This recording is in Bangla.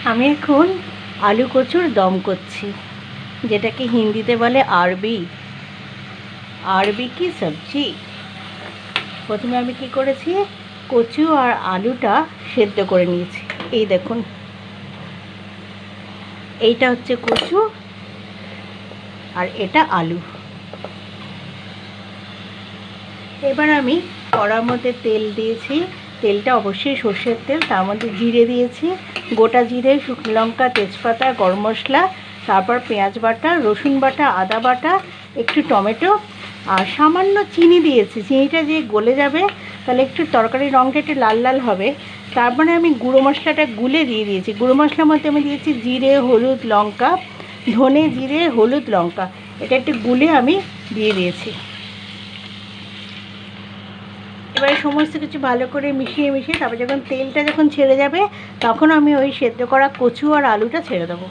আমি এখন আলু কচুর দম করছি, যেটাকে হিন্দিতে বলে আরবি। আরবি কি সবজি। প্রথমে আমি কি করেছি, কচু আর আলুটা সেদ্ধ করে নিয়েছি। এই দেখুন, এইটা হচ্ছে কচু আর এটা আলু। এবার আমি কড়ার মধ্যে তেল দিয়েছি। তেলটা অবশ্যই সর্ষের তেল। তার মধ্যে জিরে দিয়েছি, গোটা জিরে, শুকনো লঙ্কা, তেজপাতা, গরম মশলা, তারপর পেঁয়াজ বাটা, রসুন বাটা, আদা বাটা, একটু টমেটো আর সামান্য চিনি দিয়েছি। চিনিটা যে গলে যাবে তাহলে একটু তরকারির রঙটা একটু লাল লাল হবে। তারপরে আমি গুঁড়ো মশলাটা গুলে দিয়ে দিয়েছি। গুঁড়ো মশলার মধ্যে আমি দিয়েছি জিরে, হলুদ, লঙ্কা, ধনে, জিরে, হলুদ, লঙ্কা। এটা একটু গুলে আমি দিয়ে দিয়েছি। এবারে সমস্ত কিছু ভালো করে মিশিয়ে তারপর যখন তেলটা ছেড়ে যাবে তখন আমি ওই সেদ্ধ করা কচু আর আলুটা ছেড়ে দেবো।